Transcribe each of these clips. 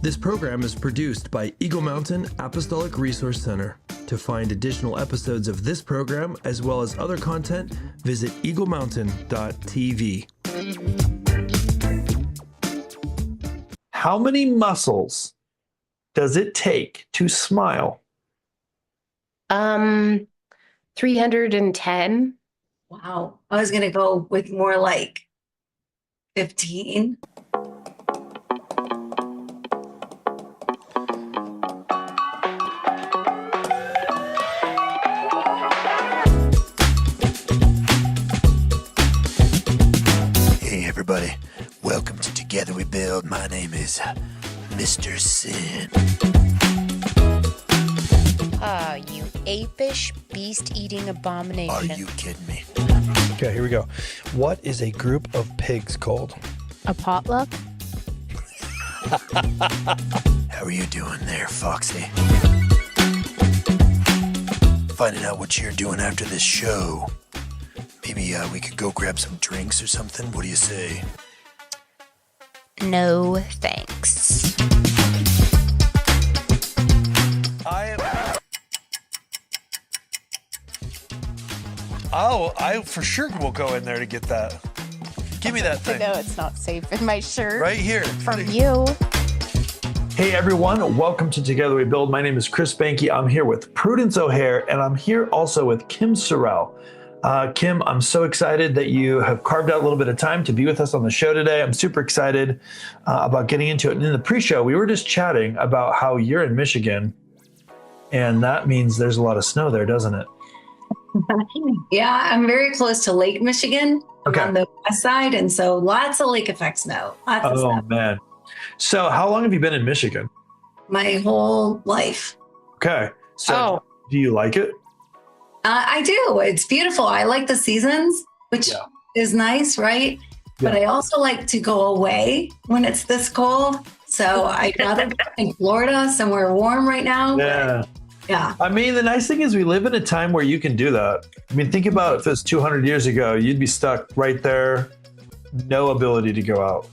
This program is produced by Eagle Mountain Apostolic Resource Center. To find additional episodes of this program, as well as other content, visit eaglemountain.tv. How many muscles does it take to smile? 310. Wow. I was going to go with more like 15. Hey everybody, welcome to Together We Build. My name is Mr. Sin. You apish, beast-eating abomination. Are you kidding me? Okay, here we go. What is a group of pigs called? A potluck? How are you doing there, Foxy? Finding out what you're doing after this show. Maybe we could go grab some drinks or something. What do you say? No, thanks. I for sure will go in there to get that. Give me that thing. No, it's not safe in my shirt. Right here. From you. Hey everyone, welcome to Together We Build. My name is Chris Behnke. I'm here with Prudence O'Hare, and I'm here also with Kim Sorrelle. Kim, I'm so excited that you have carved out a little bit of time to be with us on the show today. I'm super excited about getting into it. And in the pre-show, we were just chatting about how you're in Michigan, and that means there's a lot of snow there, doesn't it? Yeah, I'm very close to Lake Michigan on the west side. And so lots of lake effect snow. Lots of snow. Man. So how long have you been in Michigan? My whole life. Okay. So do you like it? I do. It's beautiful. I like the seasons, which is nice, right? Yeah. But I also like to go away when it's this cold. So I'd rather be in Florida, somewhere warm right now. Yeah. Yeah. I mean, the nice thing is we live in a time where you can do that. I mean, think about if it's 200 years ago, you'd be stuck right there, no ability to go out.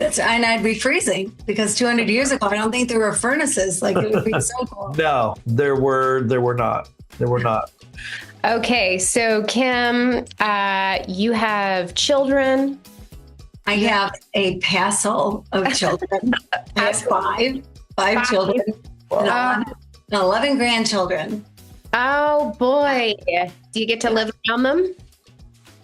And I'd be freezing because 200 years ago, I don't think there were furnaces. Like it would be so cold. No, there were not. There were not. Okay, so Kim, you have children. I have a passel of children. I have five children. Wow. And 11 grandchildren. Oh boy. Do you get to live around them?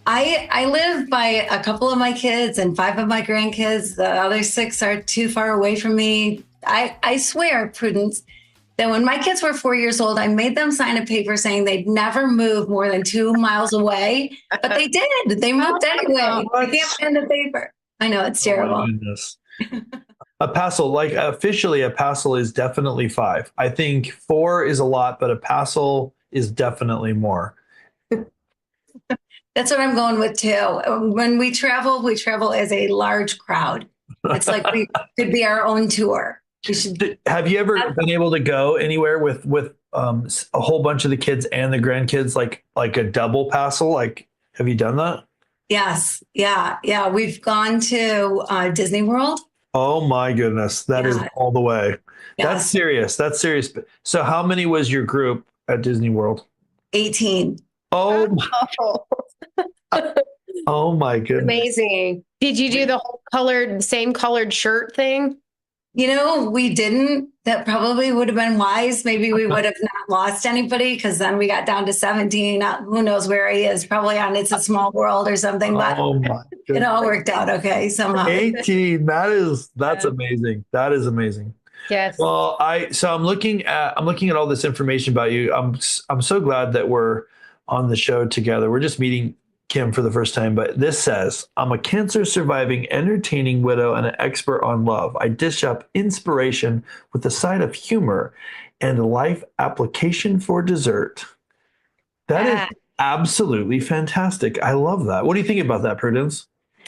I live by a couple of my kids and 5 of my grandkids. The other 6 are too far away from me. I swear, Prudence, that when my kids were 4 years old, I made them sign a paper saying they'd never move more than 2 miles away. But they did. They moved anyway. I can't find the paper. I know, it's terrible. Oh my goodness. A passel, like officially, a passel is definitely 5. I think 4 is a lot, but a passel is definitely more. That's what I'm going with too. When we travel as a large crowd. It's like we could be our own tour. Have you ever been able to go anywhere with a whole bunch of the kids and the grandkids, like a double passel? Like, have you done that? Yes. Yeah. We've gone to Disney World. Oh my goodness. That is all the way. Yes. That's serious. So how many was your group at Disney World? 18. Oh my goodness. Amazing. Did you do the whole same colored shirt thing? We didn't. That probably would have been wise. Maybe we would have not lost anybody because then we got down to 17. Who knows where he is? Probably on It's a Small World or something. But it all worked out okay somehow. 18. That's amazing. That is amazing. Yes. Well, I'm looking at all this information about you. I'm so glad that we're on the show together. We're just meeting Kim for the first time, but this says, I'm a cancer surviving, entertaining widow and an expert on love. I dish up inspiration with a side of humor and a life application for dessert. That is absolutely fantastic. I love that. What do you think about that, Prudence?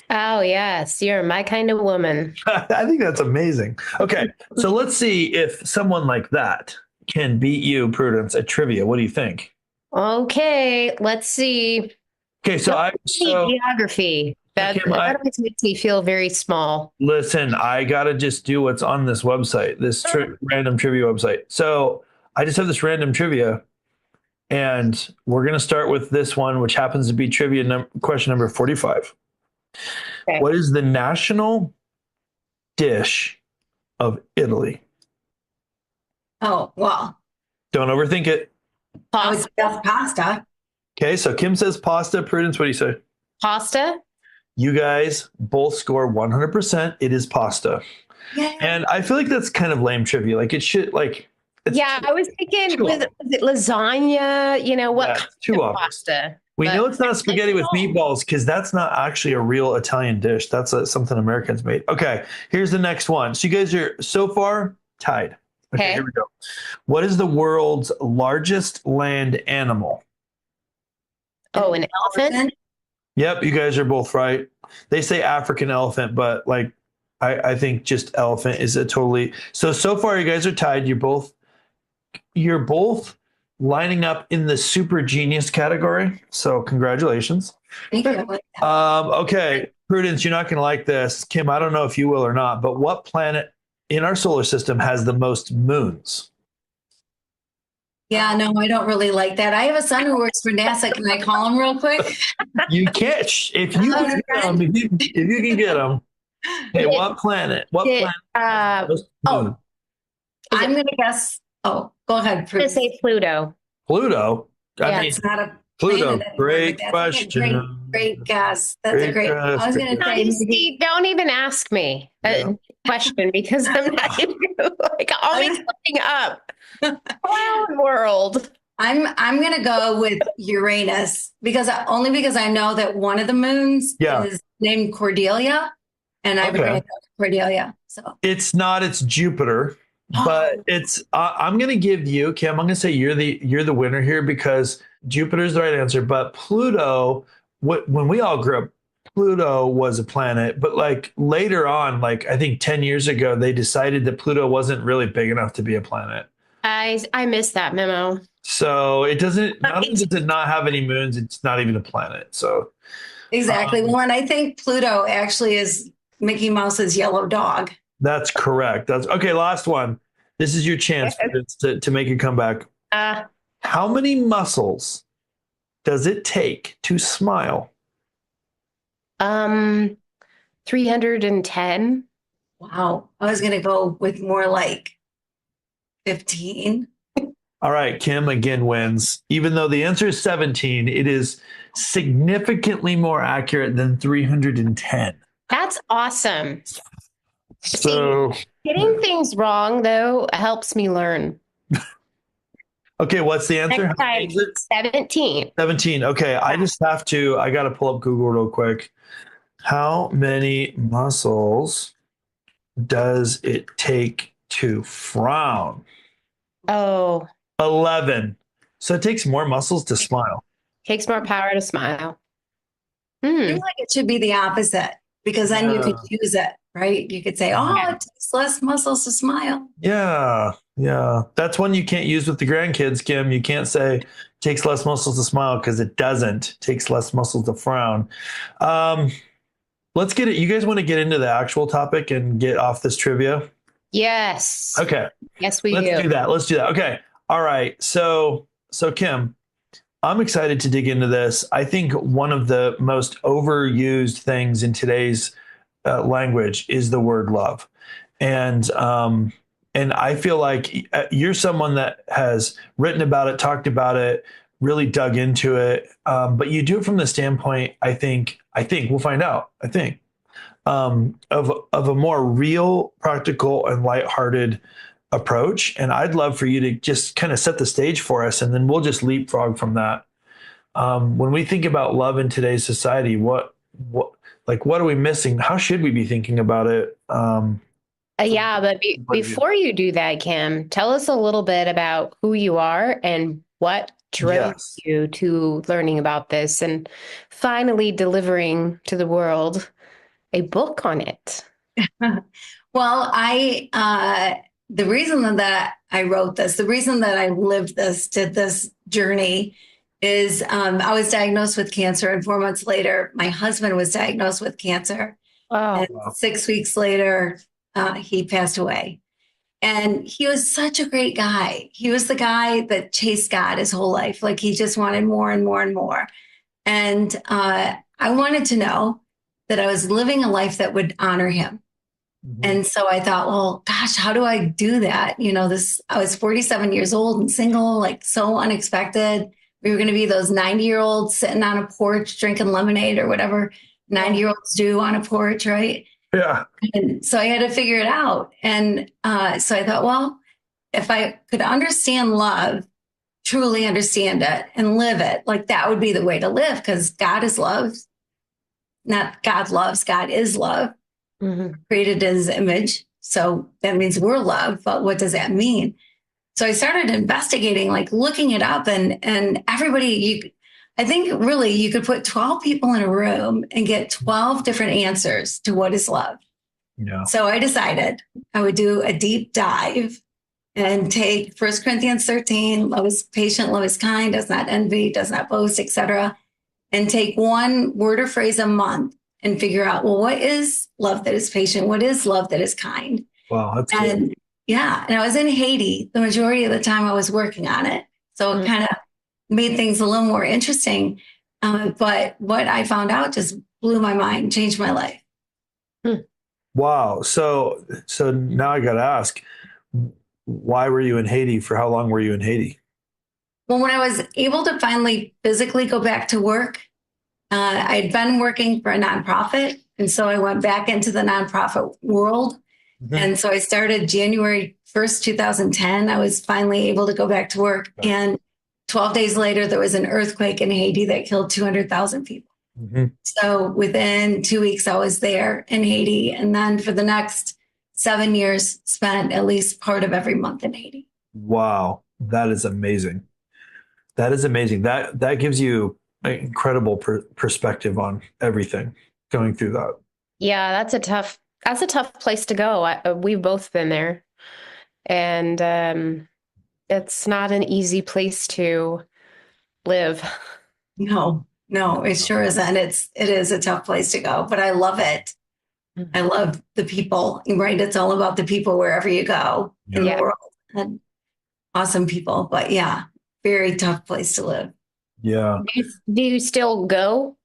Oh, yes. You're my kind of woman. I think that's amazing. Okay, so let's see if someone like that can beat you, Prudence, at trivia. What do you think? Okay, let's see. Okay, so geography. Kim, That always makes me feel very small. listen, I gotta just do what's on this website, this random trivia website. So I just have this random trivia, and we're gonna start with this one, which happens to be question number 45. Okay. What is the national dish of Italy? Oh, well, Don't overthink it. I would Pasta. guess pasta. Okay, so Kim says pasta. Prudence, what do you say? Pasta? You guys both score 100%. It is pasta. Yeah. And I feel like that's kind of lame trivia. Like it should, like, it's Yeah, I was thinking, too was it lasagna? You know, what Yeah, kind too of obvious. pasta? We But- know it's not spaghetti with meatballs because that's not actually a real Italian dish. That's something Americans made. Okay, here's the next one. So you guys are so far tied. Okay, Okay. here we go. What is the world's largest land animal? Oh, an elephant? Yep, you guys are both right. They say African elephant, but like I think just elephant is a totally so far you guys are tied. You're both lining up in the super genius category. So congratulations. Thank you. Okay, Prudence, you're not going to like this. Kim, I don't know if you will or not, but what planet in our solar system has the most moons? Yeah, no, I don't really like that. I have a son who works for NASA. Can I call him real quick? You can't. If you can get them, if you can get them. Hey, what planet? What Did, planet? Has the most moons? I'm going to guess. Oh, go ahead. I'm going to Prudence. say Pluto. Pluto. I Yeah, mean, It's not a Pluto. planet anymore, Great but that's question. Great guess. That's Great a great. guess, I was great going to say Nice. maybe, See, don't even ask me Yeah. a question because I'm not even, like, I'll make something up. Clown world. I'm going to go with Uranus because I know that one of the moons Yeah. is named Cordelia, and I'm Okay. going to go with Cordelia. So It's not. It's Jupiter, but it's. I'm going to give you, Kim. I'm going to say you're the winner here because Jupiter's the right answer. But Pluto, when we all grew up, Pluto was a planet. But like later on, like I think 10 years ago, they decided that Pluto wasn't really big enough to be a planet. I missed that memo. So it doesn't. Not only does it not have any moons, it's not even a planet. So exactly. Well, and I think Pluto actually is Mickey Mouse's yellow dog. that's correct. That's okay. Last one. This is your chance to make a comeback. How many muscles does it take to smile? 310. Wow. I was going to go with more like 15. All right, Kim again wins. Even though the answer is 17, it is significantly more accurate than 310. That's awesome. So, Getting things wrong, though, helps me learn. okay, what's the answer? Next time, 17. 17. Okay, I got to pull up Google real quick. How many muscles does it take to frown? Oh, 11. So it takes more muscles to smile. takes more power to smile. I feel like it should be the opposite because then you could Yeah. use it, right? You could say, oh, it takes less muscles to smile. Yeah. That's one you can't use with the grandkids, Kim. You can't say takes less muscles to smile because it doesn't. It takes less muscles to frown. Let's get it. You guys want to get into the actual topic and get off this trivia? Yes. Okay. Yes, we Let's do. do that. Let's do that. Okay. All right. So Kim, I'm excited to dig into this. I think one of the most overused things in today's language is the word love, and I feel like you're someone that has written about it, talked about it, really dug into it, but you do it from the standpoint. I think we'll find out. I think of a more real, practical, and lighthearted approach. And I'd love for you to just kind of set the stage for us, and then we'll just leapfrog from that. When we think about love in today's society, what are we missing? How should we be thinking about it? Yeah, but before you do that, Kim, tell us a little bit about who you are and what drove you to learning about this and finally delivering to the world a book on it. Well, the reason that I wrote this, the reason that I lived this, did this journey is I was diagnosed with cancer, and 4 months later, my husband was diagnosed with cancer. Oh, And 6 weeks later, he passed away. And he was such a great guy. He was the guy that chased God his whole life. Like he just wanted more and more and more. And I wanted to know that I was living a life that would honor him. And so I thought, well, gosh, how do I do that? I was 47 years old and single, like so unexpected. We were going to be those 90-year-olds sitting on a porch drinking lemonade or whatever 90-year-olds do on a porch, right? Yeah. And so I had to figure it out. And so I thought, well, if I could understand love, truly understand it and live it, like that would be the way to live, because God is love. Not God loves, God is love. Created in his image. So that means we're love. But what does that mean? So I started investigating, like looking it up, and everybody, I think really you could put 12 people in a room and get 12 different answers to what is love. Yeah. So I decided I would do a deep dive and take 1 Corinthians 13, love is patient, love is kind, does not envy, does not boast, etc., and take one word or phrase a month and figure out, well, what is love that is patient? What is love that is kind? Wow, that's and cool. Yeah, and I was in Haiti the majority of the time I was working on it. So it kind of made things a little more interesting. But what I found out just blew my mind, changed my life. Wow. So now I got to ask, why were you in Haiti? For how long were you in Haiti? Well, when I was able to finally physically go back to work, I'd been working for a nonprofit. And so I went back into the nonprofit world. And so I started January 1st, 2010. I was finally able to go back to work. And 12 days later, there was an earthquake in Haiti that killed 200,000 people. So within 2 weeks, I was there in Haiti. And then for the next 7 years, spent at least part of every month in Haiti. Wow. That is amazing. That is amazing. That gives you an incredible perspective on everything going through that. Yeah, that's a tough place to go. We've both been there, and it's not an easy place to live. No, it sure isn't. It is a tough place to go, but I love it. I love the people, right? It's all about the people wherever you go in the world. And awesome people, but yeah, very tough place to live. Yeah. Do you still go?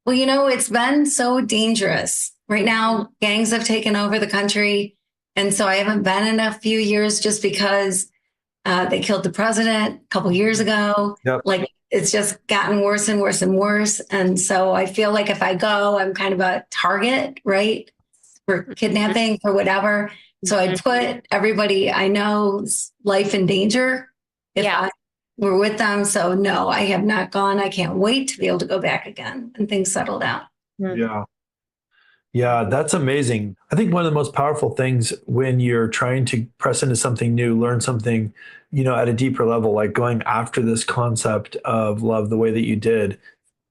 Well, it's been so dangerous. Right now, gangs have taken over the country. And so I haven't been in a few years just because they killed the president a couple years ago. Yep. Like it's just gotten worse and worse and worse. And so I feel like if I go, I'm kind of a target, right? For kidnapping, for whatever. So I put everybody I know's life in danger if I were with them. So no, I have not gone. I can't wait to be able to go back again and things settle down. Yeah. Yeah, that's amazing. I think one of the most powerful things when you're trying to press into something new, learn something, at a deeper level, like going after this concept of love the way that you did,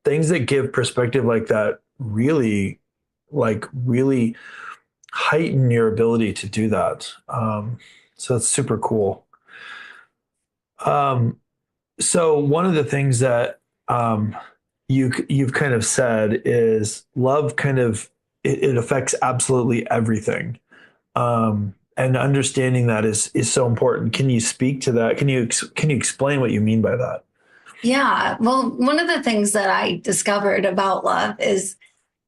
things that give perspective like that really heighten your ability to do that. So that's super cool. So one of the things that you've kind of said is love kind of it affects absolutely everything, and understanding that is so important. Can you speak to that? Can you explain what you mean by that? Yeah, well, one of the things that I discovered about love is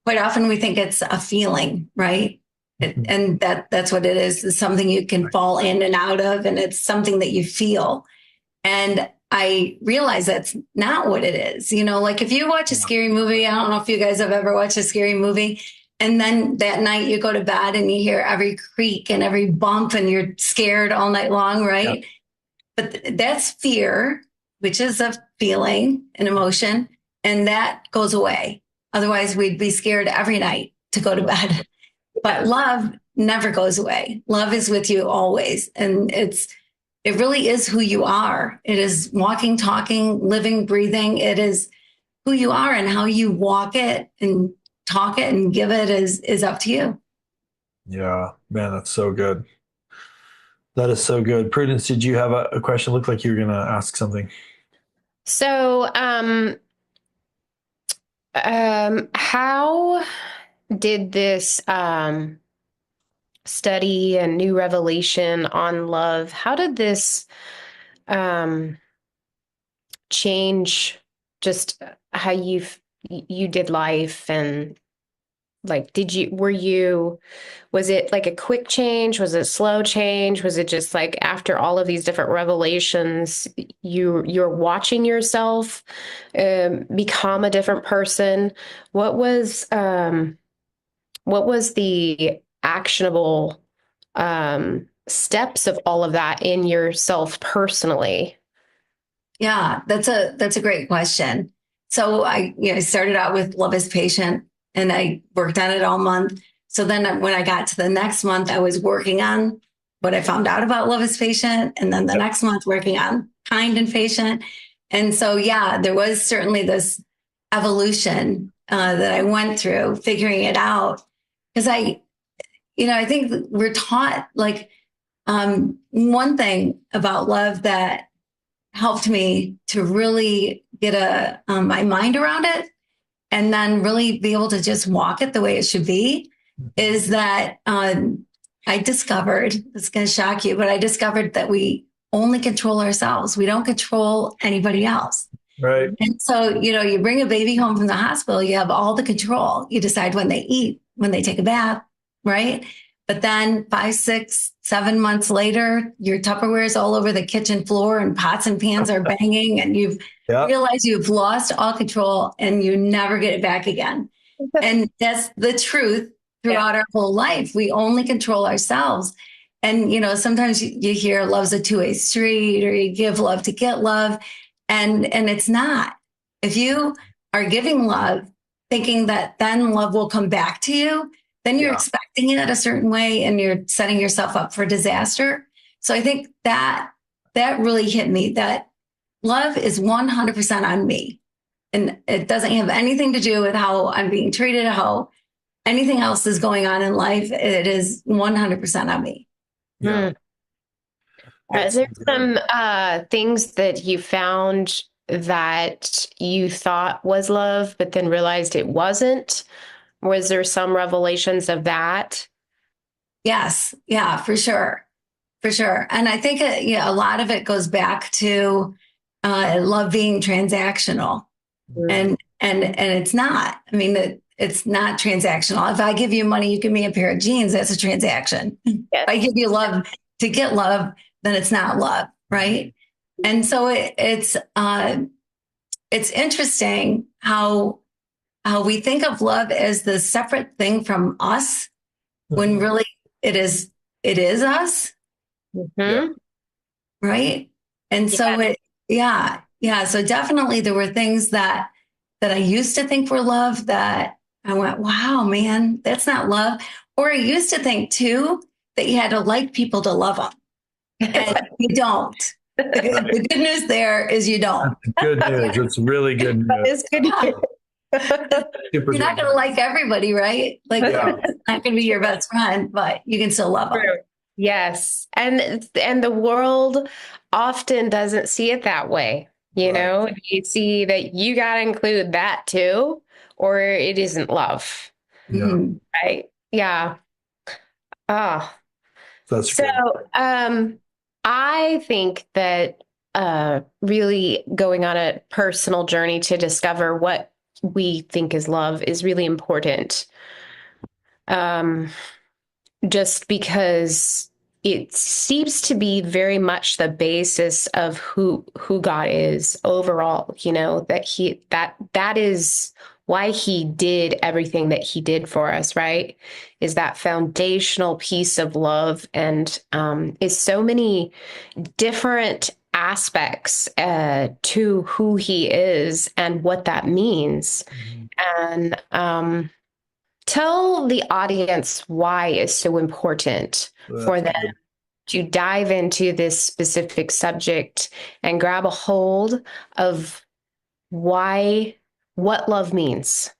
quite often we think it's a feeling, right? And that's what it is. It's something you can fall in and out of, and it's something that you feel. And I realize that's not what it is. Like if you watch a scary movie, I don't know if you guys have ever watched a scary movie, and then that night you go to bed and you hear every creak and every bump and you're scared all night long, right? Yeah. But that's fear, which is a feeling, an emotion, and that goes away. Otherwise, we'd be scared every night to go to bed. But love never goes away. Love is with you always. And it really is who you are. It is walking, talking, living, breathing. It is who you are, and how you walk it and talk it and give it is up to you. Yeah, man, that's so good. That is so good. Prudence, did you have a question? Looked like you were going to ask something. So, how did this study and new revelation on love, how did this change just how you did life? And like, was it like a quick change? Was it slow change? Was it just like after all of these different revelations, you're watching yourself become a different person? What was the actionable steps of all of that in yourself personally? Yeah, that's a great question. So I started out with Love is Patient, and I worked on it all month. So then when I got to the next month, I was working on what I found out about Love is Patient, and then the next month working on Kind and Patient. And so yeah, there was certainly this evolution that I went through figuring it out, because I think we're taught like one thing about love that helped me to really get my mind around it and then really be able to just walk it the way it should be is that I discovered, it's going to shock you, but I discovered that we only control ourselves. We don't control anybody else. Right. And so, you bring a baby home from the hospital, you have all the control. You decide when they eat, when they take a bath, right? But then 5, 6, 7 months later, your Tupperware is all over the kitchen floor and pots and pans are banging, and you've realized you've lost all control and you never get it back again. And that's the truth throughout our whole life. We only control ourselves. And, sometimes you hear love's a two-way street, or you give love to get love. And it's not. If you are giving love, thinking that then love will come back to you, then you're expecting it a certain way and you're setting yourself up for disaster. So I think that really hit me, that love is 100% on me. And it doesn't have anything to do with how I'm being treated, how anything else is going on in life. It is 100% on me. Yeah. Is there some things that you found that you thought was love, but then realized it wasn't? Was there some revelations of that? Yes. Yeah, for sure. For sure. And I think a lot of it goes back to love being transactional. And it's not. I mean, it's not transactional. If I give you money, you give me a pair of jeans, that's a transaction. Yes. If I give you love to get love, then it's not love, right? And so it's interesting how we think of love as the separate thing from us, when really it is us, right? And so so definitely there were things that I used to think were love that I went, wow, man, that's not love. Or I used to think too that you had to like people to love them, and you don't. The good news there is you don't. Good news. It's really good news. That is good news. You're not going to like everybody, right? Like, it's not going to be your best friend, but you can still love them. Yes. And the world often doesn't see it that way. You see that you got to include that too, or it isn't love. Yeah. Right. Yeah. That's so, good. I think that really going on a personal journey to discover what we think is love is really important. Just because it seems to be very much the basis of who God is overall, that is why he did everything that he did for us, right? Is that foundational piece of love, and is so many different aspects to who he is and what that means. And tell the audience why it's so important for them to dive into this specific subject and grab a hold of what love means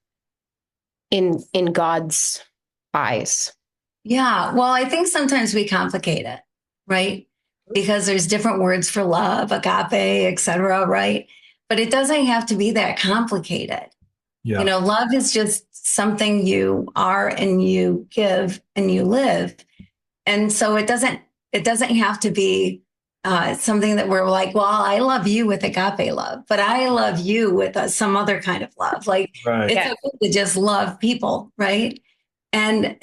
in God's eyes. Yeah. Well, I think sometimes we complicate it, right? Because there's different words for love, agape, et cetera, right? but it doesn't have to be that complicated. Yeah. Love is just something you are and you give and you live. And so it doesn't have to be something that we're like, well, I love you with agape love, but I love you with some other kind of love. Like Right. it's okay to just love people, right? And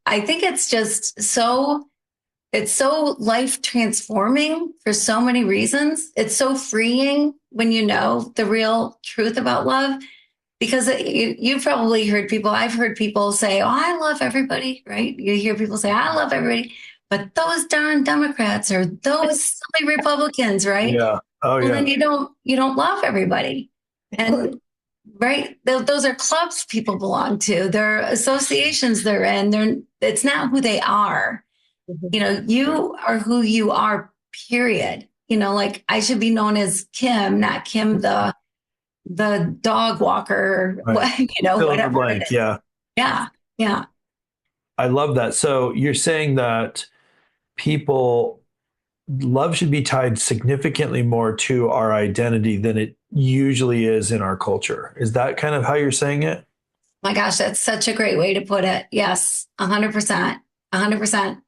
I think it's just it's so life transforming for so many reasons. It's so freeing when you know the real truth about love. Because you've probably heard I've heard people say, oh, I love everybody, right? You hear people say, I love everybody, but those darn Democrats or those silly Republicans, right? Yeah. Oh, well, yeah. then you don't love everybody. And right, those are clubs people belong to. They're associations they're in. It's not who they are. You are who you are, period. Like I should be known as Kim, not Kim the dog walker, Right. whatever. Blank. Yeah. Yeah. Yeah. I love that. So you're saying that love should be tied significantly more to our identity than it usually is in our culture. Is that kind of how you're saying it? My gosh, that's such a great way to put it. Yes, 100%. 100%.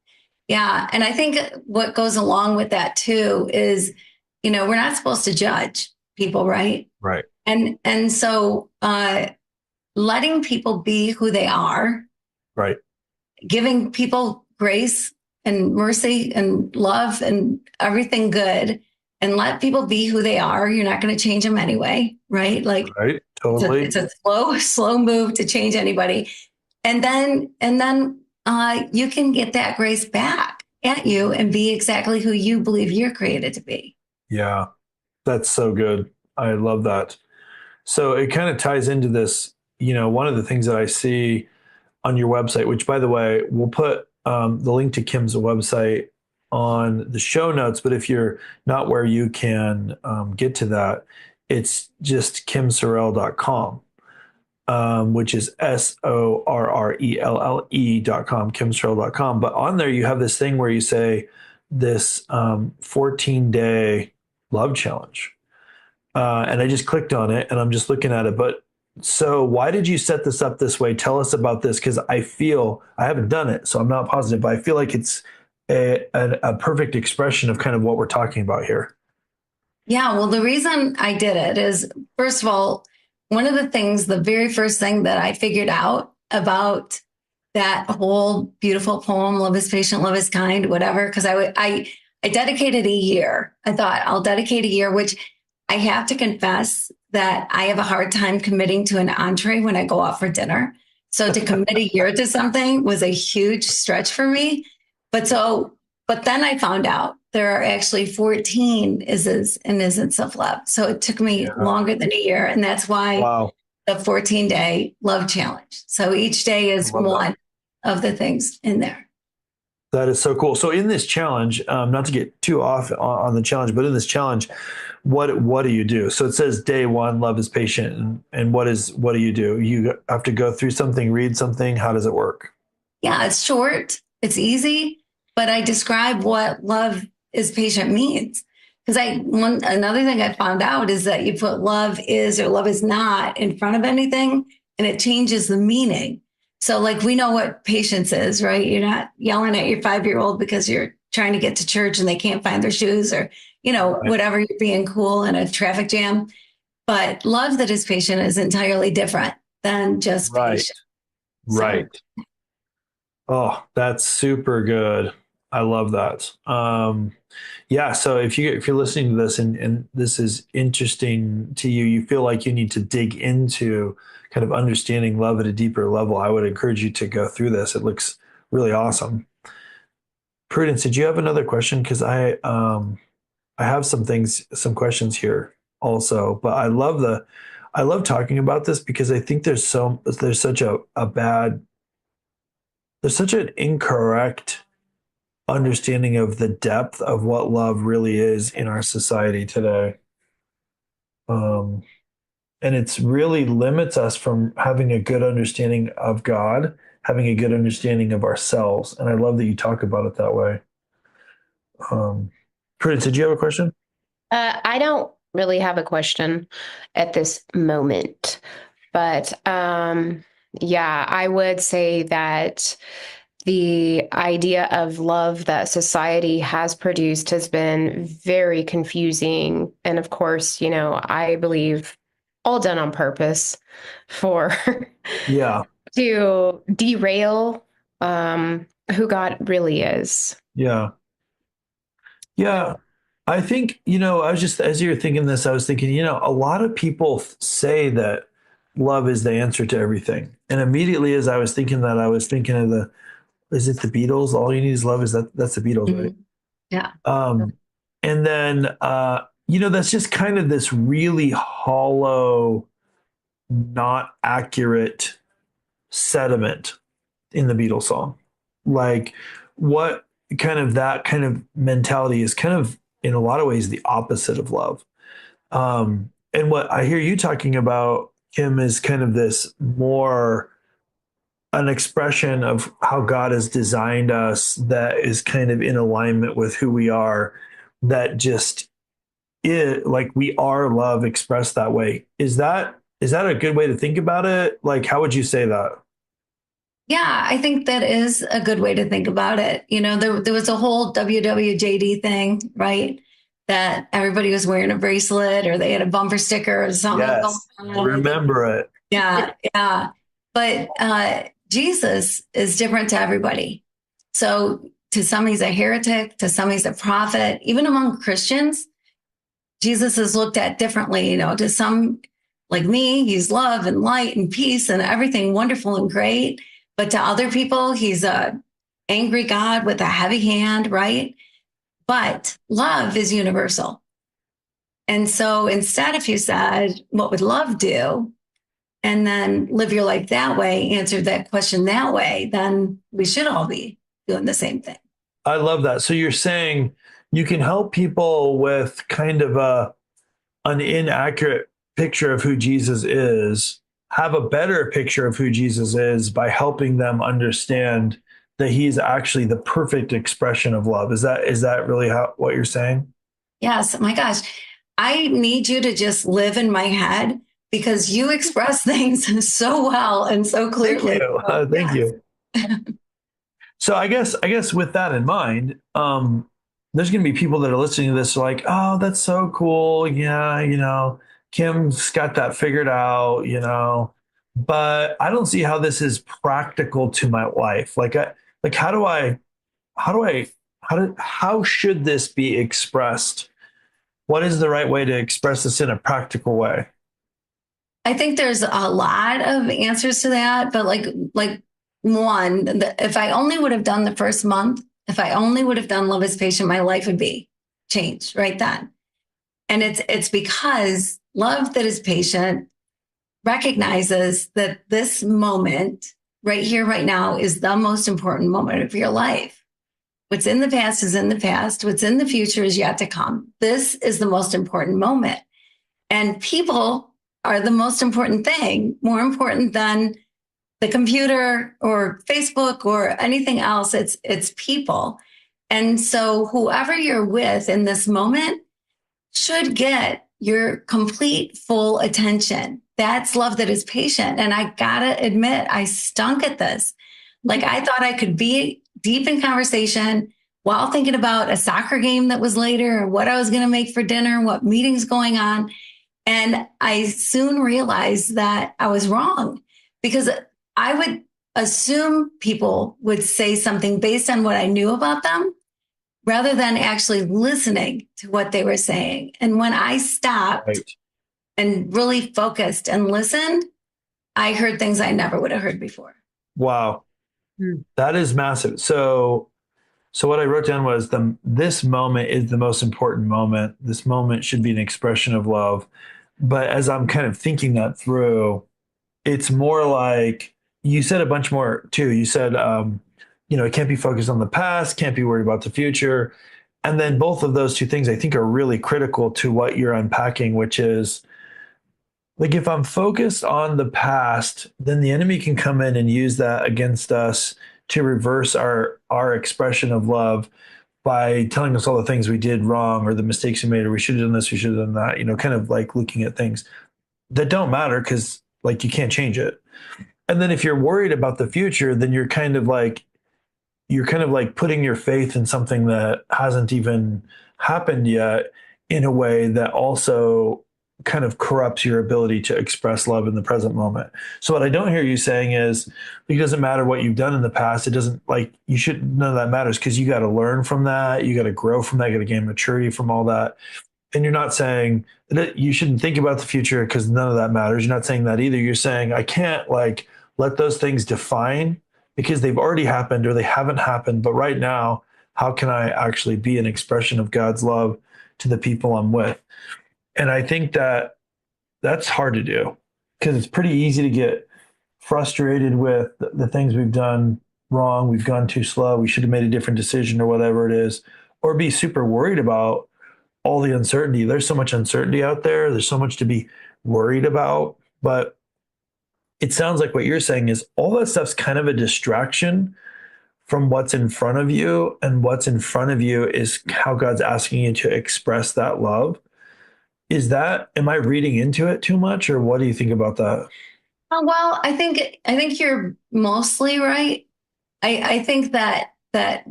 Yeah. And I think what goes along with that too is, we're not supposed to judge people, right? Right. And so letting people be who they are, right, giving people grace and mercy and love and everything good, and let people be who they are. You're not going to change them anyway, right? Like, right, totally. It's a slow move to change anybody, and then you can get that grace back at you and be exactly who you believe you're created to be. Yeah, that's so good. I love that. So it kind of ties into this, one of the things that I see on your website, which by the way, we'll put the link to Kim's website on the show notes. But if you're not where you can get to that, it's just kimsorrelle.com, which is SORRELLE.com, kimsorrelle.com. But on there, you have this thing where you say this 14-day love challenge. And I just clicked on it and I'm just looking at it. But so why did you set this up this way? Tell us about this, because I haven't done it, so I'm not positive, but I feel like it's a perfect expression of kind of what we're talking about here. Yeah, well, the reason I did it is, first of all, the very first thing that I figured out about that whole beautiful poem, Love is Patient, Love is Kind, whatever, because I dedicated a year. I thought I'll dedicate a year, which I have to confess that I have a hard time committing to an entree when I go out for dinner. So to commit a year to something was a huge stretch for me. But then I found out there are actually 14 is's and isn't of love. So it took me longer than a year. And that's why the 14-day love challenge. So each day is one of the things in there. That is so cool. So in this challenge, not to get too off on the challenge, but in this challenge, what do you do? So it says day one, love is patient. And what do you do? You have to go through something, read something. How does it work? Yeah, it's short. It's easy. But I describe what love is patient means. Because another thing I found out is that you put love is or love is not in front of anything, and it changes the meaning. So like we know what patience is, right? You're not yelling at your 5-year-old because you're trying to get to church and they can't find their shoes, or, whatever, you're being cool in a traffic jam. But love that is patient is entirely different than just patient. Right. Oh, that's super good. I love that. Yeah. So if you're listening to this and this is interesting to you, you feel like you need to dig into kind of understanding love at a deeper level, I would encourage you to go through this. It looks really awesome. Prudence, did you have another question? Because I have some questions here also, but I love talking about this because I think there's such an incorrect understanding of the depth of what love really is in our society today. And it's really limits us from having a good understanding of God, having a good understanding of ourselves. And I love that you talk about it that way. Prudence, did you have a question? I don't really have a question at this moment. But yeah, I would say that the idea of love that society has produced has been very confusing. And of course, I believe all done on purpose for Yeah. to derail who God really is. Yeah. Yeah. I think, I was just, as you were thinking this, I was thinking, a lot of people say that love is the answer to everything. And immediately as I was thinking that, I was thinking of is it the Beatles? All you need is love. That's the Beatles, right? Yeah. And then, that's just kind of this really hollow, not accurate sediment in the Beatles song. Like what that kind of mentality is kind of in a lot of ways the opposite of love. And what I hear you talking about, Kim, is kind of this more an expression of how God has designed us that is kind of in alignment with who we are, that just is like we are love expressed that way. Is that a good way to think about it? Like, how would you say that? Yeah, I think that is a good way to think about it. There was a whole WWJD thing, right? That everybody was wearing a bracelet or they had a bumper sticker or something. Yes, remember it. Yeah, yeah. But Jesus is different to everybody. So to some, he's a heretic. To some, he's a prophet. Even among Christians, Jesus is looked at differently. To some, like me, he's love and light and peace and everything wonderful and great. But to other people, he's a angry God with a heavy hand, right? But love is universal. And so instead, if you said, what would love do? And then live your life that way, answer that question that way, then we should all be doing the same thing. I love that. So you're saying you can help people with kind of an inaccurate picture of who Jesus is, have a better picture of who Jesus is by helping them understand that he's actually the perfect expression of love. Is that really what you're saying? Yes. My gosh, I need you to just live in my head because you express things so well and so clearly. Thank you. So I guess with that in mind, there's going to be people that are listening to this like, oh, that's so cool. Yeah, Kim's got that figured out, but I don't see how this is practical to my life. How should this be expressed? What is the right way to express this in a practical way? I think there's a lot of answers to that, but like one, if I only would have done the first month, if I only would have done Love is Patient, my life would be changed right then. And it's because love that is patient recognizes that this moment right here, right now is the most important moment of your life. What's in the past is in the past. What's in the future is yet to come. This is the most important moment. And people are the most important thing, more important than the computer or Facebook or anything else. It's people. And so whoever you're with in this moment should get your complete full attention. That's love that is patient. And I gotta admit, I stunk at this. Like I thought I could be deep in conversation while thinking about a soccer game that was later or what I was gonna make for dinner, what meetings going on. And I soon realized that I was wrong because I would assume people would say something based on what I knew about them rather than actually listening to what they were saying. And when I stopped and really focused and listened, I heard things I never would have heard before. Wow. That is massive. So what I wrote down was this moment is the most important moment. This moment should be an expression of love. But as I'm kind of thinking that through, it's more like you said a bunch more too. You said, it can't be focused on the past, can't be worried about the future. And then both of those two things I think are really critical to what you're unpacking, which is like, if I'm focused on the past, then the enemy can come in and use that against us to reverse our expression of love. by telling us all the things we did wrong or the mistakes we made, or we should have done this, we should have done that, kind of like looking at things that don't matter because like you can't change it. And then if you're worried about the future, then you're kind of like putting your faith in something that hasn't even happened yet in a way that also kind of corrupts your ability to express love in the present moment. So what I don't hear you saying is it doesn't matter what you've done in the past. It doesn't none of that matters because you got to learn from that. You got to grow from that. You got to gain maturity from all that. And you're not saying that you shouldn't think about the future because none of that matters. You're not saying that either. You're saying I can't let those things define because they've already happened or they haven't happened. But right now, how can I actually be an expression of God's love to the people I'm with? And I think that that's hard to do because it's pretty easy to get frustrated with the things we've done wrong. We've gone too slow. We should have made a different decision or whatever it is, or be super worried about all the uncertainty. There's so much uncertainty out there. There's so much to be worried about. But it sounds like what you're saying is all that stuff's kind of a distraction from what's in front of you. And what's in front of you is how God's asking you to express that love. Am I reading into it too much, or what do you think about that? Well, I think you're mostly right. I think that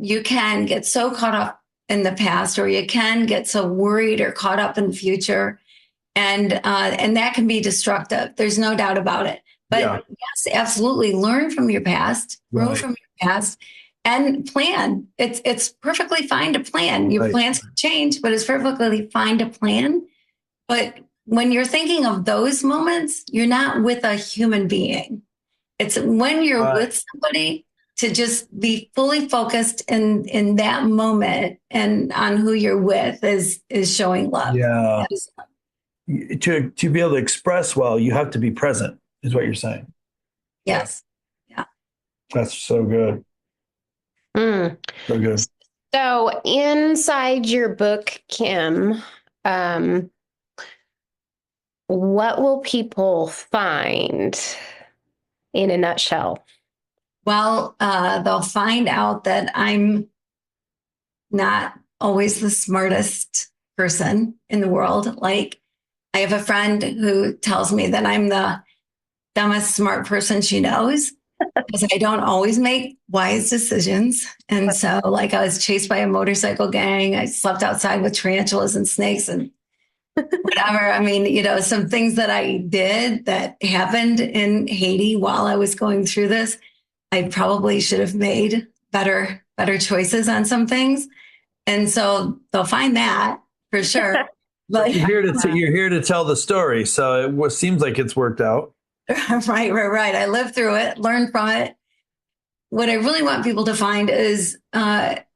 you can get so caught up in the past, or you can get so worried or caught up in the future, and that can be destructive. There's no doubt about it. But yes, absolutely, learn from your past, grow from your past, and plan. It's perfectly fine to plan. Your plans can change, but it's perfectly fine to plan. But when you're thinking of those moments, you're not with a human being. It's when you're with somebody to just be fully focused in that moment and on who you're with is showing love. Yeah. To be able to express well, you have to be present, is what you're saying. Yes. Yeah. That's so good. So good. So inside your book, Kim, what will people find in a nutshell? Well, they'll find out that I'm not always the smartest person in the world. Like, I have a friend who tells me that I'm the dumbest smart person she knows because I don't always make wise decisions. And so, I was chased by a motorcycle gang. I slept outside with tarantulas and snakes and whatever. I mean, some things that I did that happened in Haiti while I was going through this, I probably should have made better choices on some things. And so they'll find that for sure. But you're here to tell the story. So it seems like it's worked out. Right. I lived through it, learned from it. What I really want people to find is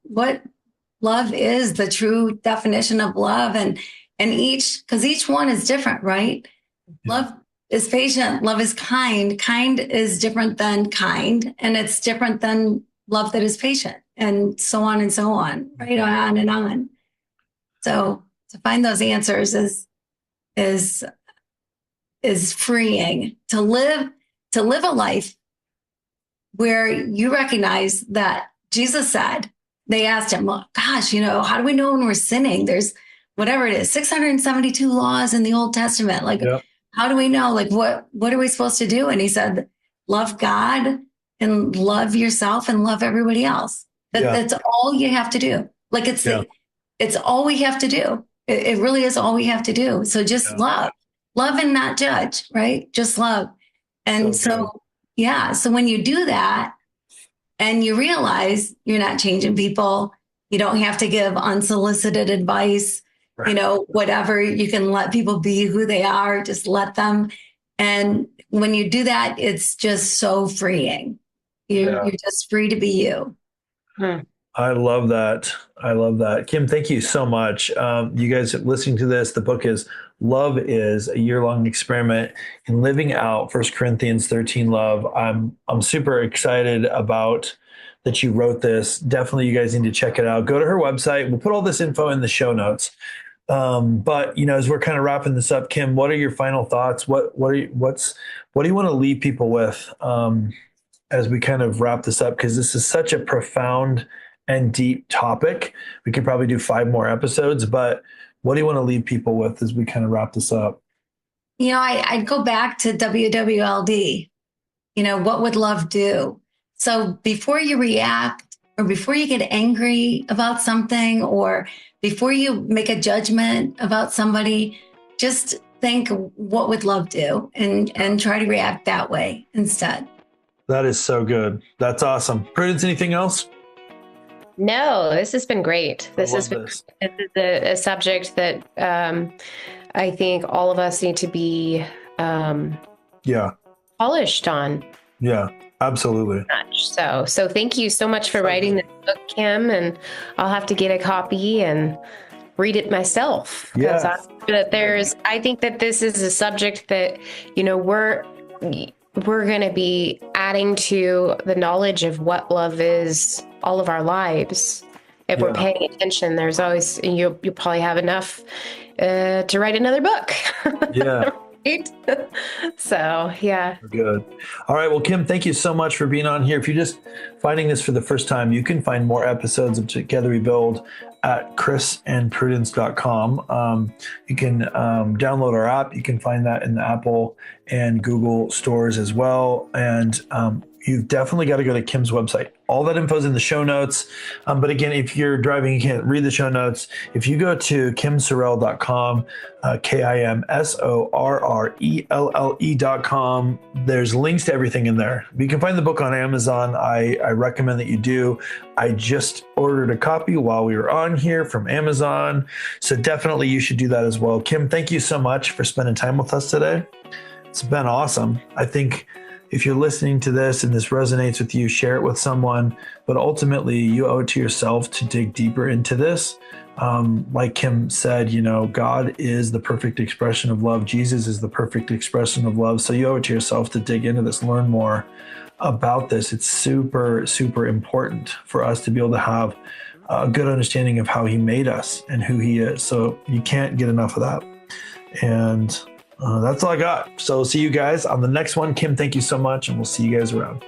what love is, the true definition of love. And because each one is different, right? Yeah. Love is patient. Love is kind. Kind is different than kind. And it's different than love that is patient, and so on and so on, right? On and on. So to find those answers is freeing. To live a life where you recognize that Jesus said, they asked him, well, gosh, how do we know when we're sinning? There's whatever it is, 672 laws in the Old Testament. How do we know? What are we supposed to do? And he said, love God and love yourself and love everybody else. That's all you have to do. It's all we have to do. It really is all we have to do. So just love and not judge, right? Just love. And so when you do that and you realize you're not changing people, you don't have to give unsolicited advice. Whatever, you can let people be who they are, just let them. And when you do that, it's just so freeing. You're just free to be you. I love that. Kim, thank you so much. You guys listening to this, the book is Love is a year-long experiment in living out 1 Corinthians 13 love. I'm super excited about that you wrote this. Definitely you guys need to check it out. Go to her website. We'll put all this info in the show notes. But as we're kind of wrapping this up, Kim, what are your final thoughts? What do you want to leave people with as we kind of wrap this up? Because this is such a profound and deep topic. We could probably do 5 more episodes, but what do you want to leave people with as we kind of wrap this up? I'd go back to WWLD. What would love do? So before you react, or before you get angry about something, or before you make a judgment about somebody, just think, what would love do? And try to react that way instead. That is so good. That's awesome. Prudence, anything else? No, this has been great. This is a subject that I think all of us need to be polished on. Yeah, absolutely. So thank you so much for writing this book, Kim, and I'll have to get a copy and read it myself. Yeah. I think that this is a subject that, we're going to be adding to the knowledge of what love is all of our lives. If we're paying attention, there's always, you'll probably have enough to write another book. Yeah. Right? So, yeah. Good. All right. Well, Kim, thank you so much for being on here. If you're just finding this for the first time, you can find more episodes of Together We Build at chrisandprudence.com. You can download our app. You can find that in the Apple and Google stores as well. And you've definitely got to go to Kim's website. All that info is in the show notes. But again, if you're driving, you can't read the show notes. If you go to kimsorrelle.com, KIMSORRELLE.com, there's links to everything in there. You can find the book on Amazon. I recommend that you do. I just ordered a copy while we were on here from Amazon. So definitely you should do that as well. Kim, thank you so much for spending time with us today. It's been awesome. I think if you're listening to this and this resonates with you, share it with someone. But ultimately, you owe it to yourself to dig deeper into this. Like Kim said, God is the perfect expression of love. Jesus is the perfect expression of love. So you owe it to yourself to dig into this, learn more about this. It's super, super important for us to be able to have a good understanding of how he made us and who he is. So you can't get enough of that. And that's all I got. So see you guys on the next one. Kim, thank you so much. And we'll see you guys around.